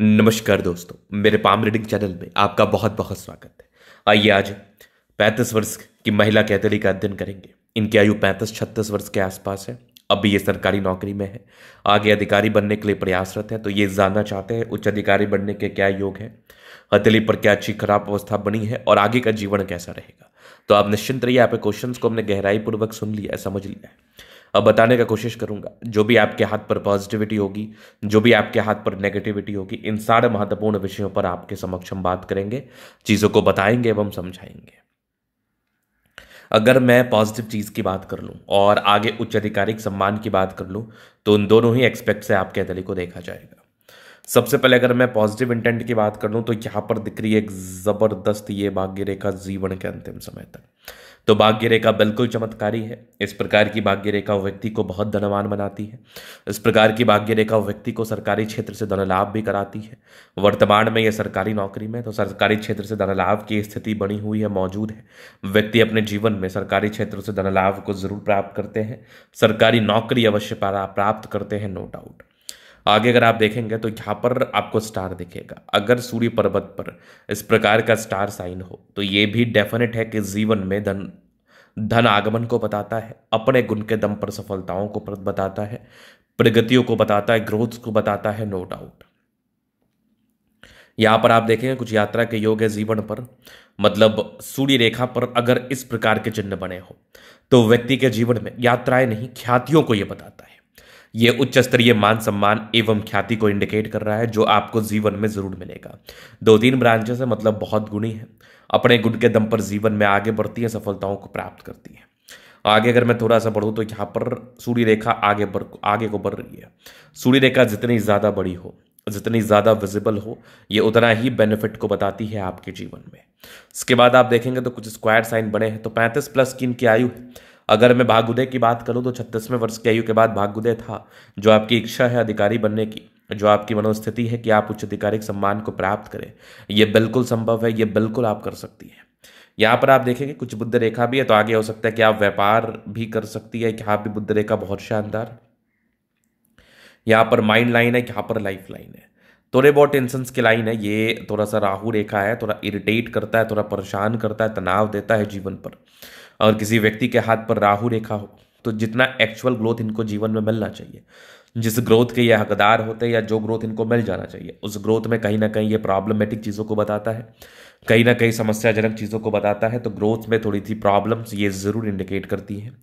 नमस्कार दोस्तों, मेरे पाम रीडिंग चैनल में आपका बहुत बहुत स्वागत है। आइए आज 35 वर्ष की महिला कैथली का अध्ययन करेंगे। इनकी आयु 35-36 वर्ष के आसपास है। अभी ये सरकारी नौकरी में है, आगे अधिकारी बनने के लिए प्रयासरत है। तो ये जानना चाहते हैं उच्च अधिकारी बनने के क्या योग है, हथेली पर क्या अच्छी खराब अवस्था बनी है और आगे का जीवन कैसा रहेगा। तो आप निश्चिंत रहिए, यहाँ पे क्वेश्चंस को हमने गहराई पूर्वक सुन लिया है, समझ लिया है। अब बताने का कोशिश करूंगा, जो भी आपके हाथ पर पॉजिटिविटी होगी, जो भी आपके हाथ पर नेगेटिविटी होगी, इन सारे महत्वपूर्ण विषयों पर आपके समक्ष हम बात करेंगे, चीजों को बताएंगे एवं समझाएंगे। अगर मैं पॉजिटिव चीज की बात कर लूं और आगे उच्च आधिकारिक सम्मान की बात कर लूं, तो उन दोनों ही एक्सपेक्ट से आपके कैथली को देखा जाएगा। सबसे पहले अगर मैं पॉजिटिव इंटेंट की बात कर लूं, तो यहां पर दिख रही है एक जबरदस्त ये भाग्य रेखा जीवन के अंतिम समय तक। तो भाग्य रेखा बिल्कुल चमत्कारी है। इस प्रकार की भाग्य रेखा व्यक्ति को बहुत धनवान बनाती है। इस प्रकार की भाग्य रेखा व्यक्ति को सरकारी क्षेत्र से धन लाभ भी कराती है। वर्तमान में यह सरकारी नौकरी में, तो सरकारी क्षेत्र से धन लाभ की स्थिति बनी हुई है, मौजूद है। व्यक्ति अपने जीवन में सरकारी क्षेत्र से धन लाभ को जरूर प्राप्त करते हैं, सरकारी नौकरी अवश्य प्राप्त करते हैं, नो डाउट। आगे अगर आप देखेंगे तो यहाँ पर आपको स्टार दिखेगा। अगर सूर्य पर्वत पर इस प्रकार का स्टार साइन हो, तो ये भी डेफिनेट है कि जीवन में धन आगमन को बताता है, अपने गुण के दम पर सफलताओं को बताता है, प्रगतियों को बताता है, ग्रोथ को बताता है, नो डाउट। यहां पर आप देखेंगे कुछ यात्रा के योग है जीवन पर, मतलब सूर्य रेखा पर अगर इस प्रकार के चिन्ह बने हो, तो व्यक्ति के जीवन में यात्राएं नहीं, ख्यातियों को यह बताता है। ये उच्च स्तरीय मान सम्मान एवं ख्याति को इंडिकेट कर रहा है, जो आपको जीवन में जरूर मिलेगा। 2-3 ब्रांचेस है, मतलब बहुत गुणी है, अपने गुण के दम पर जीवन में आगे बढ़ती है, सफलताओं को प्राप्त करती है। आगे अगर मैं थोड़ा सा बढ़ूं, तो यहाँ पर सूर्य रेखा आगे को बढ़ रही है। सूर्य रेखा जितनी ज्यादा बड़ी हो, जितनी ज्यादा विजिबल हो, ये उतना ही बेनिफिट को बताती है आपके जीवन में। इसके बाद आप देखेंगे तो कुछ स्क्वायर साइन बने हैं। तो 35+ की इनकी आयु है। अगर मैं भाग्योदय की बात करूं, तो 36वें वर्ष की आयु के बाद भाग्योदय था। जो आपकी इच्छा है अधिकारी बनने की, जो आपकी मनोस्थिति है कि आप उच्च अधिकारिक सम्मान को प्राप्त करें, यह बिल्कुल संभव है, यह बिल्कुल आप कर सकती है। यहाँ पर आप देखेंगे कुछ बुद्ध रेखा भी है, तो आगे हो सकता है कि आप व्यापार भी कर सकती है। यहाँ भी बुद्ध रेखा बहुत शानदार। यहाँ पर माइंड लाइन है, यहाँ पर लाइफ लाइन है, थोड़े बहुत टेंशंस की लाइन है। ये थोड़ा सा राहु रेखा है, थोड़ा इरिटेट करता है, थोड़ा परेशान करता है, तनाव देता है जीवन पर। और किसी व्यक्ति के हाथ पर राहु रेखा हो, तो जितना एक्चुअल ग्रोथ इनको जीवन में मिलना चाहिए, जिस ग्रोथ के ये हकदार होते हैं या जो ग्रोथ इनको मिल जाना चाहिए, उस ग्रोथ में कहीं ना कहीं ये प्रॉब्लमेटिक चीज़ों को बताता है, कहीं ना कहीं समस्याजनक चीज़ों को बताता है। तो ग्रोथ में थोड़ी सी प्रॉब्लम्स ये ज़रूर इंडिकेट करती हैं।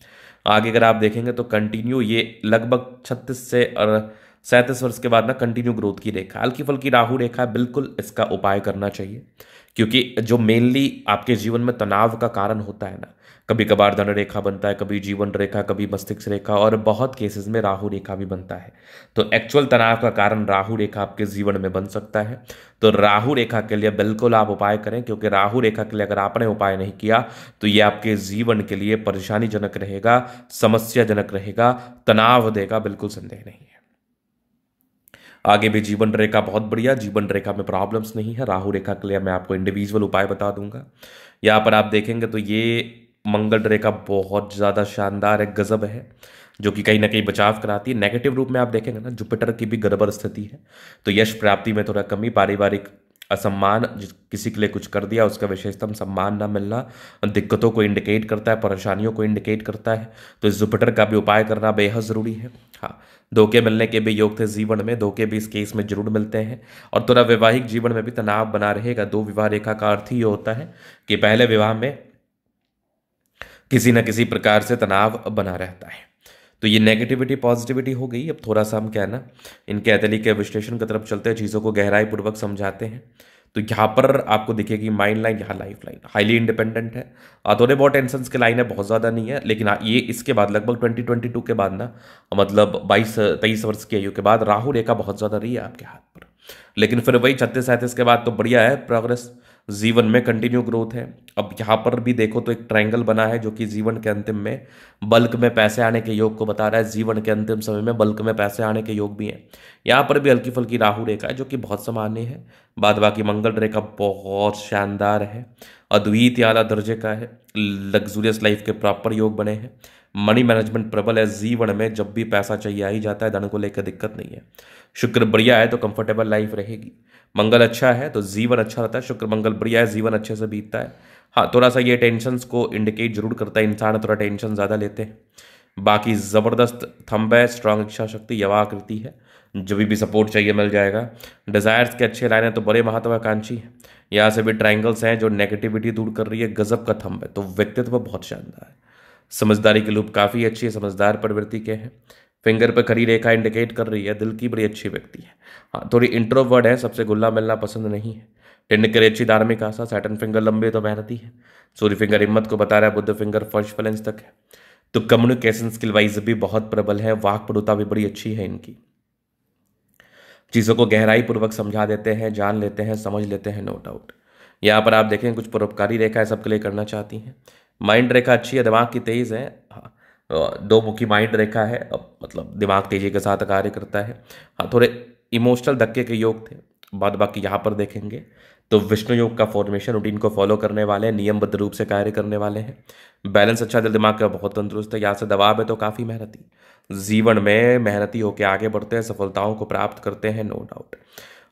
आगे अगर आप देखेंगे तो कंटिन्यू ये लगभग 36 से 37 वर्ष के बाद ना कंटिन्यू ग्रोथ की रेखा, हल्की फुल्की राहु रेखा, बिल्कुल इसका उपाय करना चाहिए। क्योंकि जो मेनली आपके जीवन में तनाव का कारण होता है ना, कभी कभार धन रेखा बनता है, कभी जीवन रेखा, कभी मस्तिष्क रेखा, और बहुत केसेस में राहु रेखा भी बनता है। तो एक्चुअल तनाव का कारण राहु रेखा आपके जीवन में बन सकता है। तो राहु रेखा के लिए बिल्कुल आप उपाय करें, क्योंकि राहु रेखा के लिए अगर आपने उपाय नहीं किया, तो ये आपके जीवन के लिए परेशानीजनक रहेगा, समस्याजनक रहेगा, तनाव देगा, बिल्कुल संदेह नहीं है। आगे भी जीवन रेखा बहुत बढ़िया, जीवन रेखा में प्रॉब्लम्स नहीं है। राहु रेखा के लिए मैं आपको इंडिविजुअल उपाय बता दूंगा। यहाँ पर आप देखेंगे तो ये मंगल रेखा बहुत ज़्यादा शानदार है, गजब है, जो कि कहीं ना कहीं बचाव कराती है। नेगेटिव रूप में आप देखेंगे ना, जुपिटर की भी गड़बड़ स्थिति है, तो यश प्राप्ति में थोड़ा कमी, पारिवारिक असम्मान, किसी के लिए कुछ कर दिया उसका विशेषतम सम्मान ना मिलना, दिक्कतों को इंडिकेट करता है, परेशानियों को इंडिकेट करता है। तो इस जुपिटर का भी उपाय करना बेहद ज़रूरी है। हाँ, धोखे मिलने के भी योग थे जीवन में, धोखे भी इस केस में जरूर मिलते हैं। और थोड़ा वैवाहिक जीवन में भी तनाव बना रहेगा। 2 विवाह रेखा का अर्थ ही ये होता है कि पहले विवाह में किसी न किसी प्रकार से तनाव बना रहता है। तो ये नेगेटिविटी पॉजिटिविटी हो गई। अब थोड़ा सा हम क्या है ना, इनके कैथली के विश्लेषण की तरफ चलते हैं, चीज़ों को गहराई पूर्वक समझाते हैं। तो यहाँ पर आपको दिखेगी माइंड लाइन, यहाँ लाइफ लाइन, हाईली इंडिपेंडेंट है। थोड़े बहुत टेंशन की लाइन है, बहुत ज़्यादा नहीं है, लेकिन ये इसके बाद लगभग 2022 के बाद ना, मतलब 22-23 वर्ष की आयु के बाद राहु रेखा बहुत ज़्यादा रही है आपके हाथ पर। लेकिन फिर वही 36-37 के बाद तो बढ़िया है, प्रोग्रेस, जीवन में कंटिन्यू ग्रोथ है। अब यहाँ पर भी देखो तो एक ट्रायंगल बना है, जो कि जीवन के अंतिम में बल्क में पैसे आने के योग को बता रहा है। जीवन के अंतिम समय में बल्क में पैसे आने के योग भी हैं। यहाँ पर भी हल्की फुल्की राहु रेखा है, जो कि बहुत सामान्य है। बाद बाकी मंगल रेखा बहुत शानदार है, अद्वितीय आला दर्जे का है, लग्जूरियस लाइफ के प्रॉपर योग बने हैं। मनी मैनेजमेंट प्रबल है, जीवन में जब भी पैसा चाहिए आ ही जाता है, धन को लेकर दिक्कत नहीं है। शुक्र बढ़िया है तो कंफर्टेबल लाइफ रहेगी। मंगल अच्छा है तो जीवन अच्छा रहता है, शुक्र मंगल बढ़िया है, जीवन अच्छे से बीतता है। हाँ, थोड़ा सा ये टेंशन्स को इंडिकेट जरूर करता है, इंसान थोड़ा टेंशन ज़्यादा लेते हैं। बाकी ज़बरदस्त थंब है, स्ट्रांग इच्छा शक्ति, यवा आकृति है, जब भी सपोर्ट चाहिए मिल जाएगा। डिज़ायर्स के अच्छे लाइन है तो बड़े महत्वाकांक्षी हैं। यहाँ से भी ट्राइंगल्स हैं जो नेगेटिविटी दूर कर रही है, गजब का थंब है, तो व्यक्तित्व बहुत शानदार है। समझदारी की लूप काफ़ी अच्छी है, समझदार प्रवृत्ति के हैं। फिंगर पर खड़ी रेखा इंडिकेट कर रही है दिल की बड़ी अच्छी व्यक्ति है। हाँ, थोड़ी इंट्रोवर्ड है, सबसे घुलना मिलना पसंद नहीं है। टिंड करे अच्छी धार्मिक आशा, सैटर्न फिंगर लंबे तो मेहनती है। सूर्य फिंगर हिम्मत को बता रहा है, बुद्ध फिंगर फर्स्ट फ्लेंस तक है। तो कम्युनिकेशन स्किल वाइज भी बहुत प्रबल है, वाक्पटुता भी बड़ी अच्छी है इनकी। चीज़ों को गहराई पूर्वक समझा देते हैं, जान लेते हैं, समझ लेते हैं, नो डाउट। यहाँ पर आप देखें कुछ परोपकारी रेखा है सबके लिए करना चाहती हैं। माइंड रेखा अच्छी है, दिमाग की तेज है। हाँ, दो मुखी माइंड रेखा है, मतलब दिमाग तेजी के साथ कार्य करता है। हाँ, थोड़े इमोशनल धक्के के योग थे। बाद बाकी यहाँ पर देखेंगे तो विष्णु योग का फॉर्मेशन, रूटीन को फॉलो करने वाले हैं, नियमबद्ध रूप से कार्य करने वाले हैं। बैलेंस अच्छा, दिल दिमाग का बहुत तंदुरुस्त है। यहाँ से दबाव है तो काफ़ी मेहनती, जीवन में मेहनती होकर आगे बढ़ते हैं, सफलताओं को प्राप्त करते हैं, नो डाउट।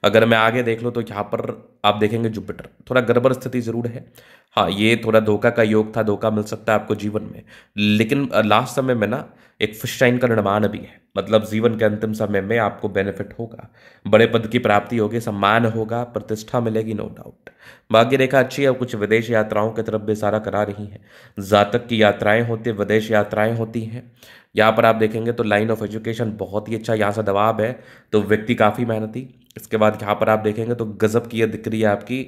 अगर मैं आगे देख लूँ तो यहाँ पर आप देखेंगे जुपिटर थोड़ा गड़बड़ स्थिति जरूर है। हाँ, ये थोड़ा धोखा का योग था, धोखा मिल सकता है आपको जीवन में, लेकिन लास्ट समय में ना एक फिश टाइन का निर्माण भी है, मतलब जीवन के अंतिम समय में आपको बेनिफिट होगा, बड़े पद की प्राप्ति होगी, सम्मान होगा, प्रतिष्ठा मिलेगी, नो डाउट। भाग्य रेखा अच्छी है, कुछ विदेश यात्राओं की तरफ भी इशारा करा रही है। जातक की यात्राएं होती है, विदेश यात्राएं होती हैं। यहाँ पर आप देखेंगे तो लाइन ऑफ एजुकेशन बहुत ही अच्छा, यहाँ से दबाव है तो व्यक्ति काफ़ी मेहनती। इसके बाद यहाँ पर आप देखेंगे तो गजब की यह दिख रही है आपकी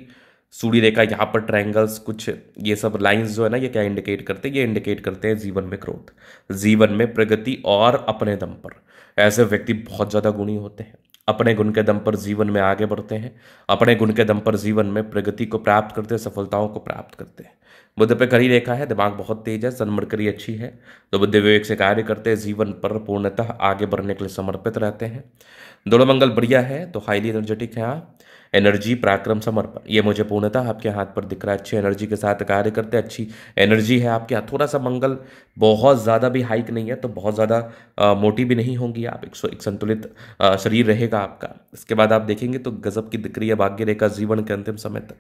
सूर्य रेखा, यहाँ पर ट्रायंगल्स, कुछ ये सब लाइंस जो है ना, ये क्या इंडिकेट करते हैं? ये इंडिकेट करते हैं जीवन में ग्रोथ, जीवन में प्रगति, और अपने दम पर ऐसे व्यक्ति बहुत ज़्यादा गुणी होते हैं। अपने गुण के दम पर जीवन में आगे बढ़ते हैं, अपने गुण के दम पर जीवन में प्रगति को प्राप्त करते हैं, सफलताओं को प्राप्त करते हैं। बुध पे खड़ी रेखा है, दिमाग बहुत तेज है, सन मरकरी अच्छी है तो बुद्धि विवेक से कार्य करते हैं, जीवन पर पूर्णतः आगे बढ़ने के लिए समर्पित रहते हैं। दोनों मंगल बढ़िया है तो हाईली एनर्जेटिक है आप। एनर्जी, पराक्रम, समर्पण, ये मुझे पूर्णतः आपके हाथ पर दिख रहा है। अच्छी एनर्जी के साथ कार्य करते हैं, अच्छी एनर्जी है आपके हाथ। थोड़ा सा मंगल बहुत ज़्यादा भी हाइक नहीं है तो बहुत ज़्यादा मोटी भी नहीं होंगी आप, एक संतुलित शरीर रहेगा आपका। इसके बाद आप देखेंगे तो गजब की दिख रही है भाग्य रेखा, जीवन के अंतिम समय तक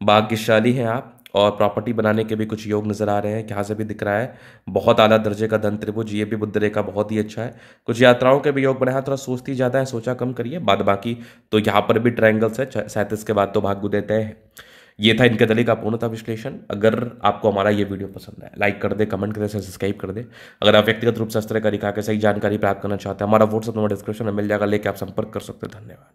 भाग्यशाली हैं आप। और प्रॉपर्टी बनाने के भी कुछ योग नजर आ रहे हैं, यहाँ से भी दिख रहा है बहुत आला दर्जे का धन त्रिभुज, ये भी बुध रेखा बहुत ही अच्छा है। कुछ यात्राओं के भी योग बने हैं, थोड़ा सोचती ज़्यादा है, सोचा कम करिए। बाद बाकी तो यहाँ पर भी ट्रायंगल्स है, 37 के बाद तो भाग्य उदय तय है। ये था इनके दली का पूर्णतः विश्लेषण। अगर आपको हमारा ये वीडियो पसंद है, लाइक कर दे, कमेंट कर दे, सब्सक्राइब कर दे। अगर आप व्यक्तिगत रूप से अस्त्र का दिखा के सही जानकारी प्राप्त करना चाहते हैं, हमारा व्हाट्सएप नंबर डिस्क्रिप्शन में मिल जाएगा, लेके आप संपर्क कर सकते हैं। धन्यवाद।